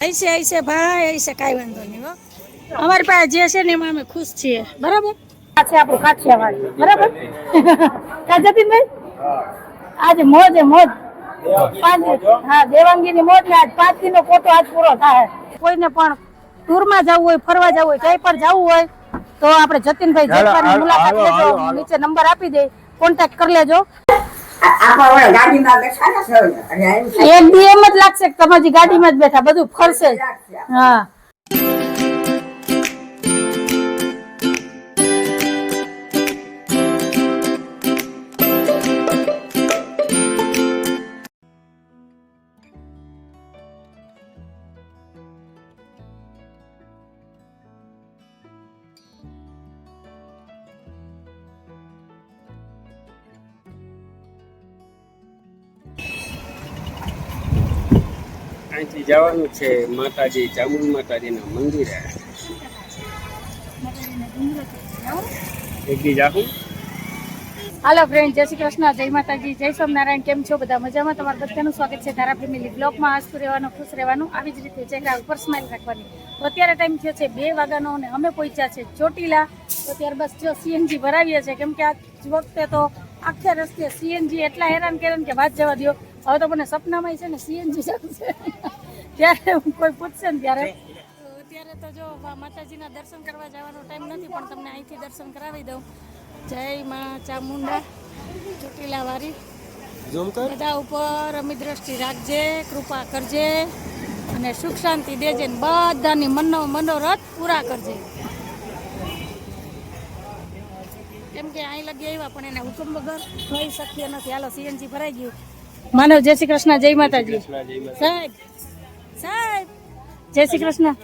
ऐसे भाई ऐसे काई वांधो नहीं हो અમારી પાસે જે છે ને એમાં અમે ખુશ છીએ બરાબર આ છે આપણું કાઠિયાવાડ બરાબર કા જતીનભાઈ આજે મોજ હા દેવાંગીની મોજ ને આજ 5 દિનનો કોટો આજ પૂરો થાય કોઈને પણ ટૂરમાં જવું હોય ફરવા જવું હોય કઈ પર જવું હોય તો આપણે જતીનભાઈ જેટલાની મુલાકાત લેજો નીચે નંબર આપી દે કોન્ટેક્ટ કરી લેજો એક દી એમ જ લાગશે કે તમારી ગાડીમાં જ બેઠા બધું ફરશે હા અહીંથી જવાનું છે માતાજી ચામુંડ માતાજીના મંદિરે એક દી જાહું હાલો ફ્રેન્ડ જય શ્રી કૃષ્ણ જય માતાજી જય સ્વામિનારાયણ કેમ છો બધા મજામાં તમારું બધાનું સ્વાગત છે ધારા ફેમિલી બ્લોગમાં હસતું રહેવાનું ખુશ રહેવાનું આવી જ રીતે ચહેરા ઉપર સ્માઈલ રાખવાની તો અત્યારે ટાઈમ થયો છે 2 વાગ્યાનો અને અમે પહોંચ્યા છે ચોટીલા તો ત્યાર બસ જો સીએનજી ભરાવીએ છે કેમ કે આ વખતે તો આખે રસ્તે સીએનજી એટલા હેરાન કરે કે વાત જવા દો હવે તો મને સપનામાં છે ને સીએનજી જવું છે ત્યારે કોઈ પૂછશે ને ત્યારે અત્યારે તો જો માતાજીના દર્શન કરવા જવાનો ટાઈમ નથી પણ તમને અહીંથી દર્શન કરાવી દઉં જય માં ચામુંડા ચોટીલા વાળી બધા ઉપર અમી દ્રષ્ટિ રાખજે કૃપા કરજે અને સુખ શાંતિ દેજે ને બધાની મનોરથ પૂરા કરજે કેમ કે અહીં લગી આવ્યા પણ એને હુકમ વગર થઈ શક્ય નથી હાલો સીએનજી ભરાઈ ગયું માનવ જય શ્રી કૃષ્ણ જય માતાજી સાહેબ સાહેબ જય શ્રી કૃષ્ણ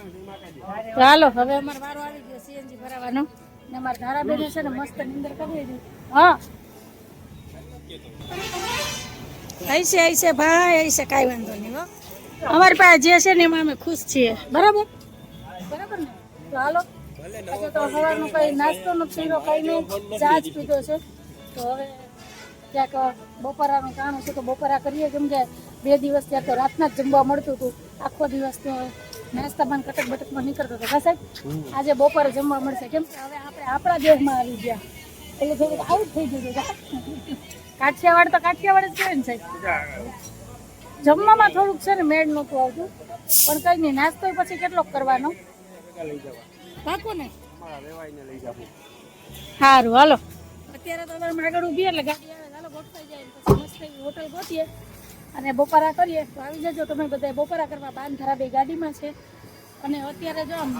તો હાલો હવે અમારો વારો આવી ગયો સીએનજી ભરાવાનો ને અમારા ધારાબેન છે ને મસ્ત નિંદર કરી દીધી હા ऐसे भाई ऐसे કાઈ વાંધો નહીં હો અમારી પાસે જે છે ને એમાં અમે ખુશ છીએ બરાબર બરાબર ને તો હાલો આજે તો સવારનું કઈ નાસ્તો નથી પીધો કઈ નહીં ચા જ પીધો છે તો હવે ક્યાંક બપોરાનું કાણું છે તો બપોરા કરીએ કેમ કે 2 દિવસ ત્યાં તો રાતના જ જમવા મળતું હતું આખો દિવસ તો નાસ્તામાં કટક બટકમાં નીકળતો હતો હા સાહેબ આજે બપોરે જમવા મળશે કેમ કે હવે આપણે આપણા દેશમાં આવી ગયા એટલે થોડુંક આઉટ થઈ ગયું કાઠિયાવાડ તો કાઠિયાવાડ જ કહેવાય ને સાહેબ જમવામાં થોડુંક છે ને મેળ નહોતું આવતું પણ કઈ નહીં નાસ્તો પછી કેટલો કરવાનો પાકો ને સારું હાલો અત્યારે તો તમે આગળ ઊભી એટલે ગાડી આવે ચાલો ગોઠવાઈ જાય પછી મસ્ત એવી હોટલ ગોતીએ અને બપોરા કરીએ તો આવી જજો તમે બધા બપોરા કરવા બાન ધરા બે ગાડીમાં છે અને અત્યારે જો આમ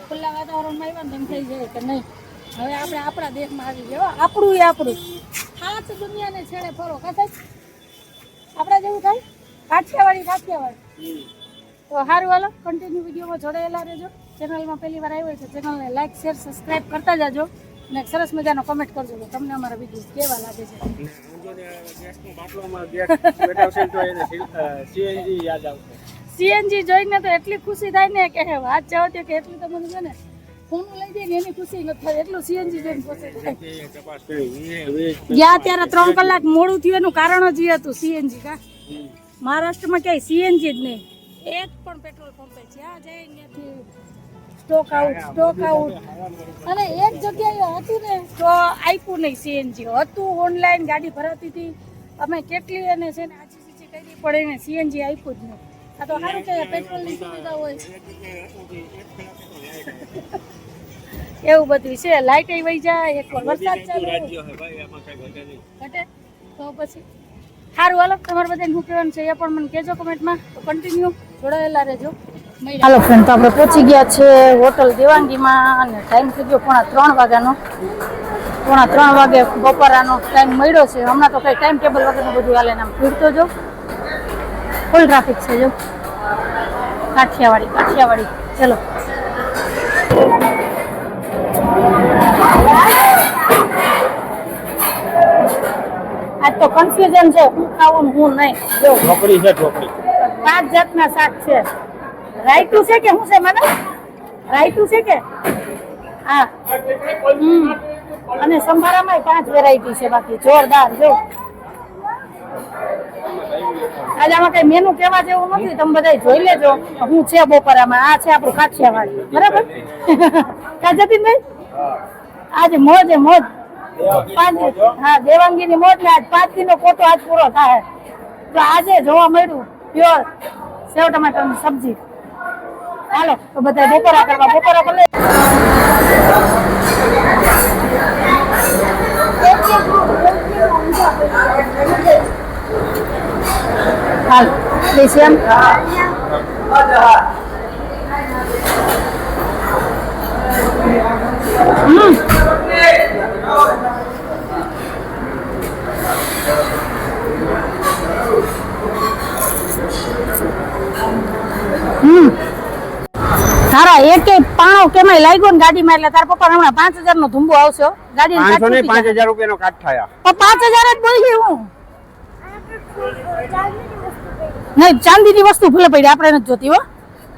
ખુલ્લા વાતાવરણમાં આવ્યા ને એમ થઈ જાય કે નહીં હવે આપણે આપણા દેશમાં આવી ગયા આપણું એ આપણું હાથ દુનિયાને છેડે ફરો કા સાહેબ આપણા જેવું થાય કાઠિયાવાડ તો સારું હાલો કન્ટિન્યુ વિડીયોમાં જોડાયેલા રહેજો ચેનલમાં પહેલી વાર આવ્યો છે ચેનલને લાઈક શેર સબસ્ક્રાઈબ કરતા જાજો અને સરસ મજાનો કમેન્ટ કરજો કે તમને અમારા વિડીયો કેવા લાગે છે સીએનજી જોઈને તો એટલી ખુશી થાય ને કે વાત જાવ કે એટલી તો મને છે ને ફોન લઈ જઈને એની ખુશી નથી થાય એટલું સીએનજી જોઈને ખુશી થાય ગયા ત્યારે 3 કલાક મોડું થયું એનું કારણ જ એ હતું સીએનજી કા મહારાષ્ટ્રમાં ક્યાંય સીએનજી જ નહીં એક પણ પેટ્રોલ પંપે જ્યાં જઈને ત્યાંથી સ્ટોક આઉટ અને એક જગ્યાએ હતું ને તો આપ્યું નહીં સીએનજી હતું ઓનલાઈન ગાડી ભરાતી હતી અમે કેટલી એને છે ને આછી કરી પડે ને સીએનજી આપ્યું જ નહીં આ તો સારું કે પેટ્રોલની સુવિધા હોય એવું બધું છે લાઈટ વહી જાય એક વરસાદ ચાલુ ઘટે તો પછી સારું હાલો તમારે બધાને શું કહેવાનું છે એ પણ મને કહેજો કમેન્ટમાં તો કન્ટિન્યુ જોડાયેલા રહેજો હાલો ફ્રેન્ડ તો આપણે પહોંચી ગયા છે હોટલ દેવાંગીમાં અને ટાઈમ થઈ ગયો 3:30 વાગ્યાનો 3:30 વાગે બપોરાનો ટાઈમ મળ્યો છે હમણાં તો કંઈ ટાઈમ ટેબલ વગરનું બધું હાલે ને આમ ભીડ તો જો ફૂલ ટ્રાફિક છે જો કાઠિયાવાડી ચલો આજ તો કન્ફ્યુઝન છે હું ખાવું હું નહીં જો ઢોકળી છે 5 જાતના શાક છે રાયતું છે કે શું છે મને રાયતું છે કે હા અને સંભારામાં 5 વેરાયટી છે બાકી જોરદાર જો આજે આમાં કઈ મેનુ કેવા જેવું નથી, તમે બધા જોઈ લેજો હું છે બપોરામાં. આ છે આપણું કાઠિયાવાડ, બરાબર? કા જતીનભાઈ આજે મોજ એ મોજ. હા, દેવાંગી ની મોજ ને આજ 5 દિનનો કોટો આજ પૂરો થાય. તો આજે જોવા મળ્યું પ્યોર સેવ ટમાટરની સબ્જી. હાલો તો બધા બપોરા કરવા કરે. હાલ દેશિયમ તારા એક પાણો કેમાય લાગ્યો ને ગાડીમાં, એટલે તારા પપ્પા હમણાં 5000 નો ધુંબો આવશે હો. ગાડી 5000 રૂપિયાનો કાટ થયા. 5000 જ બોલી હું નહીં. ચાંદીની વસ્તુ ભૂલે પડી, આપણે નથી જોતી હો.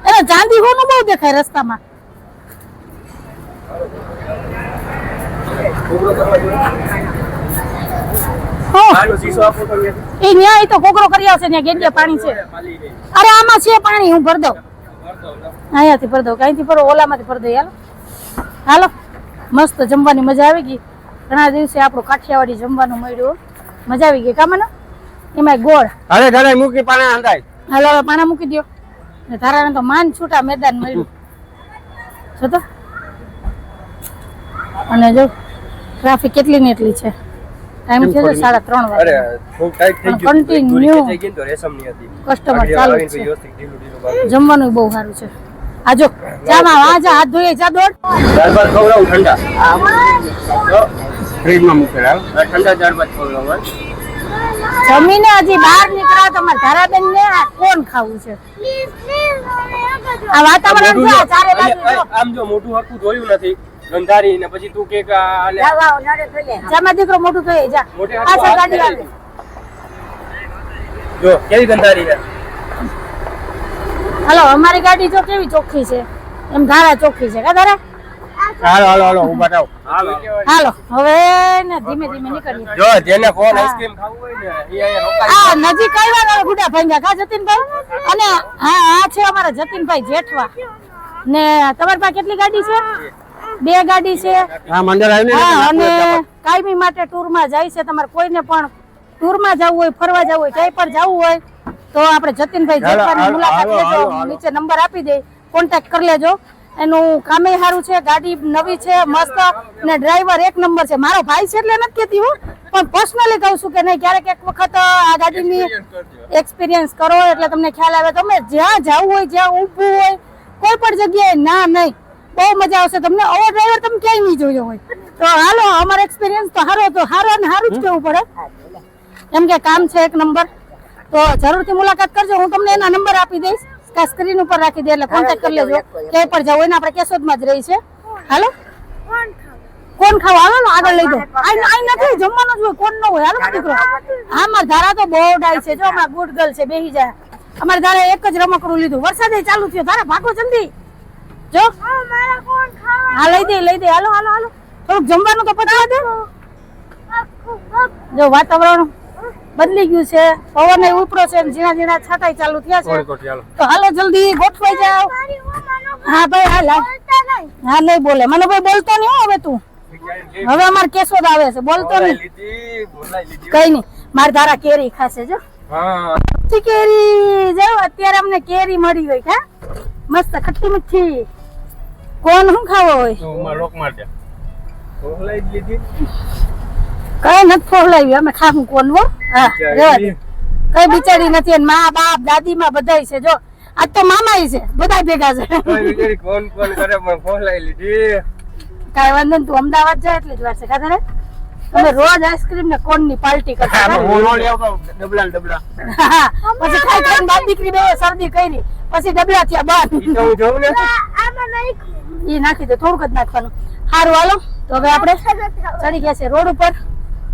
એને ચાંદી હોનું બહુ દેખાય રસ્તામાં. એ ન્યાય તો કોકરો કરી આવશે, ત્યાં ગેંડિયા પાણી છે. અરે આમાં છે પાણી, હું ભર દઉં. અહીંયાથી ભર દઉં, અહીંથી ભરો, ઓલામાંથી ભર દઈ. હાલો મસ્ત જમવાની મજા આવી ગઈ. ઘણા દિવસે આપણું કાઠિયાવાડી જમવાનું મળ્યું, મજા આવી ગઈ. કામ ને એમાં ગોળ. અરે ઘરે મૂકી પાણા હંધાય. હાલો હવે પાણા મૂકી દો. ધારાને તો માન છૂટા મેદાન મળ્યું છે. તો અને જો ટ્રાફિક કેટલી ને એટલી છે. ટાઈમ છે 3:30 વાગે. કન્ટિન્યુ કસ્ટમર ચાલુ છે. જમવાનું બહુ સારું છે. આ જો ચામાં આજા હાથ ધોઈએ જા દોડ. દાળ ભાત ખવડાવું ઠંડા. ફ્રીજમાં મૂકેલા ઠંડા દાળ ભાત ખવડાવું. જમીને હજી બહાર નીકળ્યા તમારે ધારાબેન ને કોણ ખાવું છે? આ વાતાવરણ છે ચારે બાજુ. આમ જો મોટું હરખું જોયું નથી ગંધારી ને પછી તું કે જામાં દીકરો મોટું થઈ જા. પાછળ ગાડી આવે. જો કેવી ગંધારી છે. હાલો અમારી ગાડી જો કેવી ચોખ્ખી છે, એમ ધારા ચોખ્ખી છે. કા ધારા? હાલો હાલો હાલો ઉભા થાવ. હાલો હવે ને ધીમે ધીમે નીકળીએ. જો જેને કોણ આઈસ્ક્રીમ ખાવું હોય ને એ અહીંયા રોકાય. આ નજીક આવ્યા ને ગુડા ભાંગ્યા. કા જતીનભાઈ? અને હા આ છે અમારા જતીનભાઈ જેઠવા. ને તમારી પાસે કેટલી ગાડી છે? 2 ગાડી છે. હા મંડળ આવીને. હા અને કાયમી માટે ટૂર માં જાય છે. તમારે કોઈને પણ ટૂર માં જવું હોય, ફરવા જવું હોય, ક્યાંય પણ જવું હોય તો આપણે જતીનભાઈ જેઠવાની મુલાકાત લેજો. નીચે નંબર આપી દે, કોન્ટેક્ટ કરી લેજો. એનું કામે સારું છે, ગાડી નવી છે, મસ્ત ને ડ્રાઈવર એક નંબર છે. મારો ભાઈ છે એટલે નથી કહેતી હું, પણ પર્સનલી કહું છું કે નહીં ક્યારેક એક વખત આ ગાડીની એક્સપિરિયન્સ કરો એટલે તમને ખ્યાલ આવે. તમે જ્યાં જવું હોય, જ્યાં ઊભું હોય, કોઈ પણ જગ્યાએ ના નહીં, બહુ મજા આવશે તમને. આવો ડ્રાઈવર તમે ક્યાંય નહીં જોયો હોય. તો હાલો અમારો એક્સપિરિયન્સ તો સારો હતો. સારો અને સારું જ કહેવું પડે, એમ કે કામ છે એક નંબર. તો જરૂરથી મુલાકાત કરજો. હું તમને એના નંબર આપી દઈશ, સ્ક્રીન ઉપર રાખી દે એટલે કોન્ટેક્ટ કરી લેજો. ક્યાંય પણ જવું હોય ને, આપણે કેશોદમાં જ રહી છે. હાલો કોણ ખાવા? હાલો ને આગળ લઈ દો. આઈ નથી જમવાનું જ હોય, કોણ ન હોય. હાલો દીકરો. હા મારા ધારા તો બહુ ડાય છે. જો અમારા ગુડ ગર્લ છે, બેહી જાય. અમારે ધારા એક જ રમકડું લીધું, વરસાદ ચાલુ થયો. ધારા ભાગો જલ્દી. જો હા લઈ દે. હાલો હાલો હાલો થોડુંક જમવાનું તો પતાવી દે. જો વાતાવરણ બદલી ગયું છે, પવન ઉપરો છે, ઝીણા ઝીણા છાંટાઈ ચાલુ થયા છે. તો હાલો જલ્દી ગોઠવાઈ જાવ. હા ભાઈ હાલ. હા નહીં બોલે મને ભાઈ, બોલતો નહીં હવે તું. હવે અમારે કેશોદ આવે છે, બોલતો નહીં. કઈ નહીં, મારી ધારા કેરી ખાશે. જો કેરી જાવ અત્યારે અમને કેરી મળી હોય. હા મસ્ત ખટ્ટી મીઠી. કોણ શું ખાવો હોય? કઈ નથી ફોલાવી, અમે ખાવું કોણ હો. હા કઈ બિચારી નથી. મા બાપ દાદી માં બધા છે. જો આજ તો મામા છે, બધા ભેગા છે. કઈ વાંધો નહીં, તું અમદાવાદ જાય એટલી જ વાર છે. કાતરે તમે રોજ આઈસ્ક્રીમ ને કોણ ની પાર્ટી કરતા. પછી ખાઈ ખાઈને બાપ દીકરી બે શરદી કરી, પછી ડબલા થયા બાર. ઈ નાખી દે, થોડુંક જ નાખવાનું. સારું હાલો તો હવે આપણે ચડી ગયા છે રોડ ઉપર.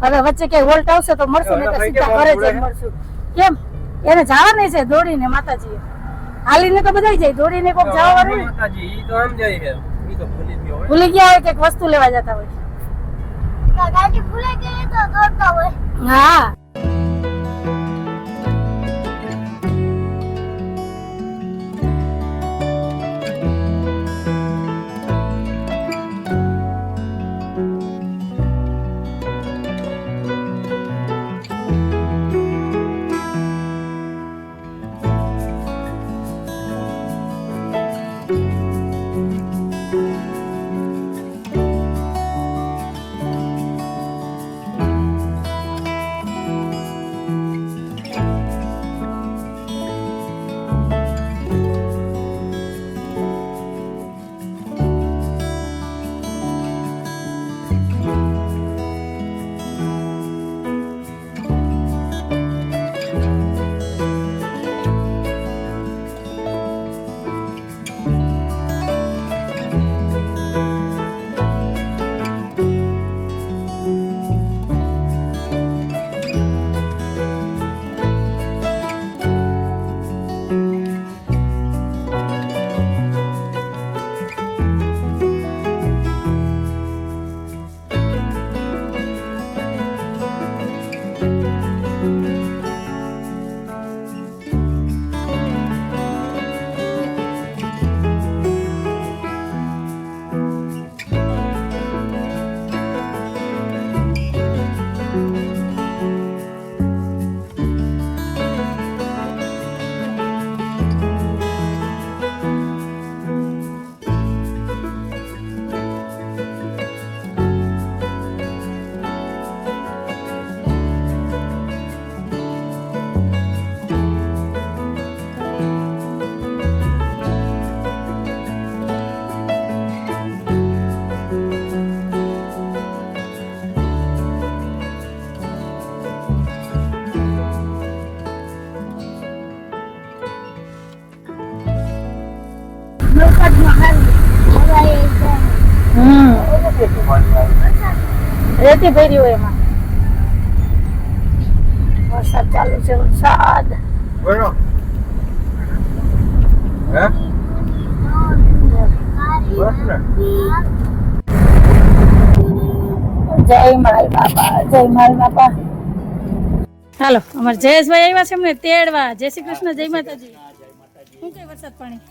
હવે વચ્ચે કઈ વોલ્ટ આવશે તો મળશું, નહીં તો સીધા ઘરે જઈને મળશું. કેમ એને જવા નહીં છે દોડીને? માતાજી હાલીને તો બધા જાય, દોડીને કોક જવાનું ભૂલી ગયા હોય, કઈક વસ્તુ લેવા જતા હોય. હા રેતી ભરી હોય એમાં. વરસાદ ચાલુ છે, વરસાદ. બોલો હે બસ ને જય માલ બાપા, જય માલ બાપા. હાલો, અમારે જયેશભાઈ આવ્યા છે એમને તેડવા. જય શ્રી કૃષ્ણ, જય માતાજી. શું કઈ વરસાદ પાણી?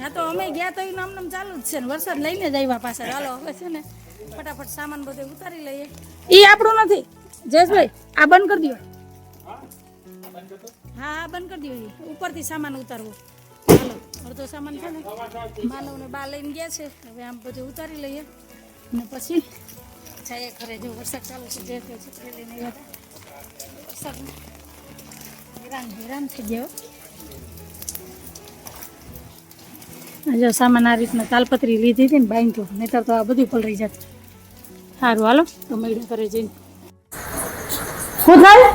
હા તો અમે ગયા તો નામ નામ ચાલુ જ છે ને વરસાદ લઈને જ આવ્યા પાછળ. હાલો હવે છે ને ફટાફટ સામાન બધો ઉતારી લઈએ. ઈ આપણું નથી જયેશભાઈ, આ બંધ કરી દો. હા બંધ કરી દો. ઉપરથી સામાન ઉતારવો. હાલો, અડધો સામાન છે ને માનવને બા લઈને ગયા છે. હવે આમ બધું ઉતારી લઈએ અને પછી જઈએ ઘરે. જો વરસાદ ચાલુ છે, જે છત્રી લઈને આવ્યા હતા. વરસાદ હેરાન થઈ ગયો. જો સામાન આ રીતના તાલપત્રી લીધી હતી ને બાંધ્યો, નહીતર તો આ બધું પલળી જાત. સારું હાલો તો મેળા કરે જઈને. શું થાય?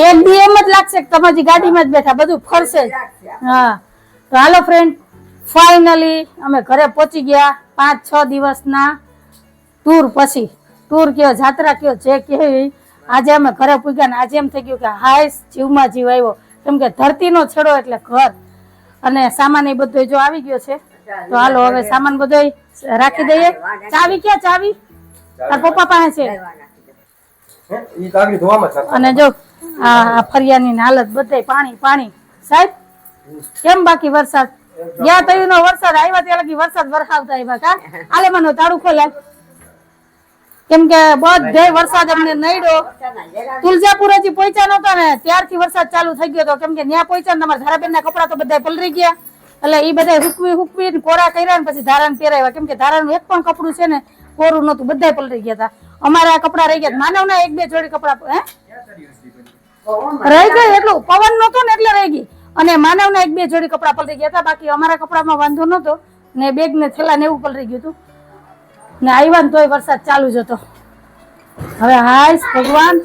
એક દી એમ જ લાગશે કે તમારી ગાડીમાં જ બેઠા, બધું ફરશે. હા તો હાલો ફ્રેન્ડ, ફાઇનલી અમે ઘરે પહોંચી ગયા 5-6 દિવસના ટૂર પછી. ટૂર કયો, જાત્રા કયો, જે કેવી. આજે અમે ઘરે પૂગ્યા ને આજે એમ થઈ ગયું કે હાઈસ જીવમાં જીવ આવ્યો. કેમ કે ધરતીનો છેડો એટલે ઘર, અને સામાન એ બધો જો આવી ગયો છે. તો હાલો હવે સામાન બધો રાખી દઈએ. ચાવી ક્યાં? ચાવી તાર પપ્પા પાસે છે. અને જો આ ફરિયાની હાલત બધે પાણી પાણી. સાહેબ કેમ બાકી વરસાદ? ગયા તયું નો વરસાદ આવ્યા ત્યાં લગી વરસાદ વરસાવતા આવ્યા. કા આલે મને તાળું ખોલાય. કેમ કે બધે વરસાદ અમને નડ્યો. તુલજાપુર હજી પહોંચ્યા નહોતા ને ત્યારથી વરસાદ ચાલુ થઈ ગયો હતો. કેમ કે ત્યાં પહોંચ્યા ને તમારા ધારાબેન ના કપડા તો બધા પલરી ગયા. એટલે એ બધા હુકવી ને કોરા કર્યા ને પછી ધારાને પહેરાવ્યા. કેમ કે ધારાનું એક પણ કપડું છે ને કોરું નતું, બધા પલરી ગયા હતા. અમારા કપડા રહી ગયા. માનવ ના 1-2 જોડી કપડા રહી ગઈ. એટલું પવન નતો ને એટલે રહી ગઈ. અને માનવ ના 1-2 જોડી કપડા પલરી ગયા હતા. બાકી અમારા કપડામાં વાંધો નતો ને બેગ ને થેલા ને એવું પલરી ગયું હતું ને આવ્યા ને તોય વરસાદ ચાલુ જ હતો. હવે હાય ભગવાન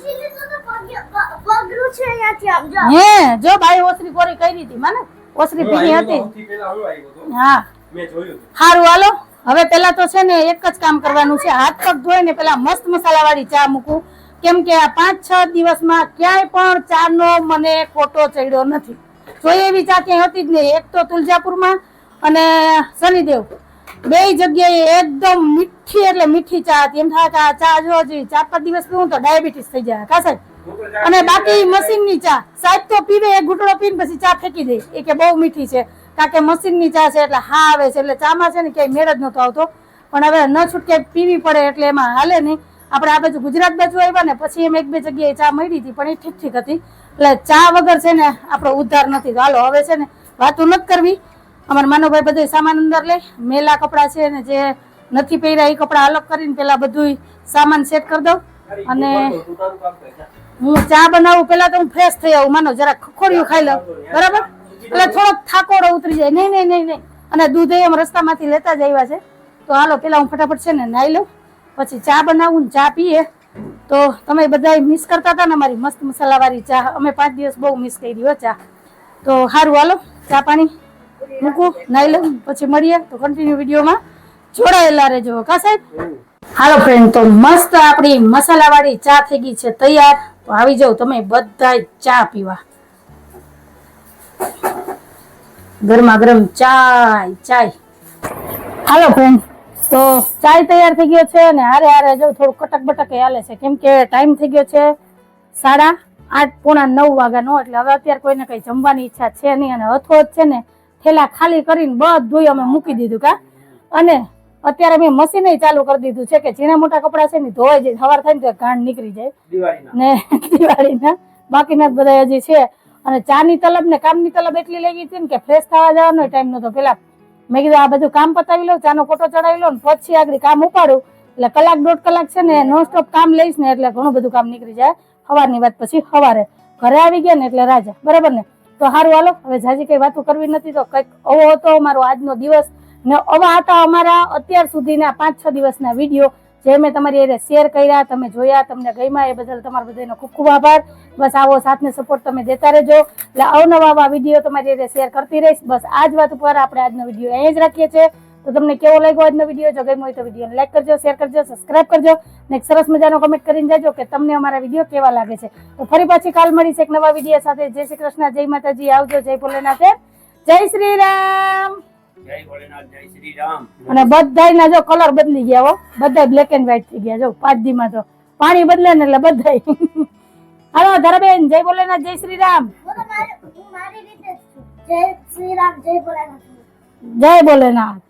હે જો બાઈ ઓસરી કોરી કરી હતી. માને ઓસરી ભીની હતી. હા સારું હાલો હવે પેલા તો છે ને એક જ કામ કરવાનું છે. હાથ પગ ધોઈને પેલા મસ્ત મસાલા વાળી ચા મૂકું. કેમ કે આ 5-6 દિવસમાં ક્યાંય પણ ચા નો મને ખોટો ચડ્યો નથી. જોઈએ એવી ચા ક્યાંય હતી જ નહીં. એક તો તુલજાપુરમાં અને શનિદેવ બે જગ્યાએ એકદમ મીઠી એટલે મીઠી ચા હતી. એમ થાય કે આ ચા જો હજી 4-5 દિવસ પીવું તો ડાયાબિટીસ થઈ જાય. કા સાહેબ? અને બાકી મશીનની ચા સાહેબ તો પીવે, એક ઘૂંટડો પીને પછી ચા ફેંકી દે. એ કે બહુ મીઠી છે. કારણ કે મશીનની ચા છે એટલે હા આવે છે. એટલે ચામાં છે ને ક્યાંય મેળ જ નતો આવતો. પણ હવે ન છૂટકે પીવી પડે એટલે એમાં હાલે નહીં. આપણે આ બાજુ ગુજરાત બાજુ આવ્યા ને પછી એમ 1-2 જગ્યાએ ચા મળી હતી પણ એ ઠીક ઠીક હતી. એટલે ચા વગર છે ને આપણો ઉદ્ધાર નથી. તો હાલો હવે છે ને વાતું નથી કરવી. અમારા માનવભાઈ બધું સામાન અંદર લે. મેલા કપડા છે ને જે નથી પહેર્યા એ કપડા અલગ કરીને પેલા બધું સામાન સેટ કરી દઉં. અને હું ચા બનાવું પેલા તો હું ફ્રેશ થઈ આવું. માનો જરા ખખોડિયું ખાઈ લઉં બરાબર, એટલે થોડોક થાકોડો ઉતરી જાય. નહીં નહીં નહીં નહીં. અને દૂધ એમ રસ્તામાંથી લેતા જ આવ્યા છે. તો હાલો પેલા હું ફટાફટ છે ને નાઈ લઉં, પછી ચા બનાવું ને ચા પીએ. તો તમે બધા મિસ કરતા હતા ને મારી મસ્ત મસાલાવાળી ચા. અમે 5 દિવસ બહુ મિસ કરી હો ચા. તો સારું હાલો ચા પાણી મૂકું, નાઈ લઉં, પછી મળીએ. તો કન્ટિન્યુ વિડીયોમાં જોડાયેલા રહેજો. કા સાહેબ? હાલો ફ્રેન્ડ, તો મસ્ત આપણી મસાલાવાળી ચા થઈ ગઈ છે તૈયાર. તો આવી જાવ તમે બધા ચા પીવા. ગરમા ગરમ ચાય. હાલો ફ્રેન્ડ, તો ચાય તૈયાર થઈ ગયો છે ને હારે હારે જો થોડું કટક બટક હાલે છે. કેમ કે ટાઈમ થઈ ગયો છે 8:30-9 વાગ્યાનો. એટલે હવે અત્યારે કોઈને કઈ જમવાની ઈચ્છા છે નહીં. અને અથો છે ને થેલા ખાલી કરીને બધું અમે મૂકી દીધું. કા અને અત્યારે મેં મશીન ચાલુ કરી દીધું છે કે ઝીણા મોટા કપડા છે ને ધોવાઈ જાય. સવાર થાય ને તો ઘાણ નીકળી જાય ને દિવાળીના બાકીના બધા હજી છે. અને ચાની તલબ ને કામની તલબ એટલી લઈ ગઈ હતી ને કે ફ્રેશ થવા જવાનો ટાઈમ નતો. પેલા મેં કીધું આ બધું કામ પતાવી લઉં, ચાનો કોટો ચડાવી લઉં ને પછી આગળ કામ ઉપાડું. એટલે 1-1.5 કલાક છે ને નોન સ્ટોપ કામ લઈશ ને એટલે ઘણું બધું કામ નીકળી જાય. સવારની વાત પછી સવારે ઘરે આવી ગયા ને એટલે રાજા. બરાબર ને? તો સારું હાલો હવે જાજી કઈ વાતો કરવી નથી. તો કઈક આવો હતો મારો આજનો દિવસ ને આવા હતા અમારા અત્યાર સુધીના 5-6 દિવસના વિડીયો. જે મેં તમારી એ શેર કર્યા, તમે જોયા, તમને ગમ્યા, એ બદલ તમારો બધાનો ખૂબ ખૂબ આભાર. બસ આવો સાથને સપોર્ટ તમે દેતા રહેજો. એટલે અવનવા વિડીયો તમારી એ શેર કરતી રહીશ. બસ આ જ વાત ઉપર આપણે આજનો વિડીયો અહીંયા જ રાખીએ છીએ. તો તમને કેવો લાગ્યો આજનો વિડીયો? જો ગમ્યો હોય તો વિડીયોને લાઈક કરજો, શેર કરજો, સબસ્ક્રાઇબ કરજો અને એક સરસ મજાનો કમેન્ટ કરીને જાજો કે તમને અમારા વિડીયો કેવા લાગે છે. તો ફરી પાછી કાલ મળીશ એક નવા વિડીયો સાથે. જય શ્રી કૃષ્ણ, જય માતાજી, આવજો, જય ભોલેનાથ, જય શ્રી રામ. જય ભોલેનાથ, જય શ્રી રામ. અને બધાયના જો કલર બદલી ગયા હો, બધા બ્લેક એન્ડ વ્હાઈટ થઈ ગયા. જો 5 દીમાં તો પાણી બદલે ને એટલે બધાય. હાલો ધરાબેન, જય ભોલેનાથ, જય શ્રી રામ. મારી રીતે જય શ્રી રામ, જય ભોલેનાથ. જય ભોલેનાથ.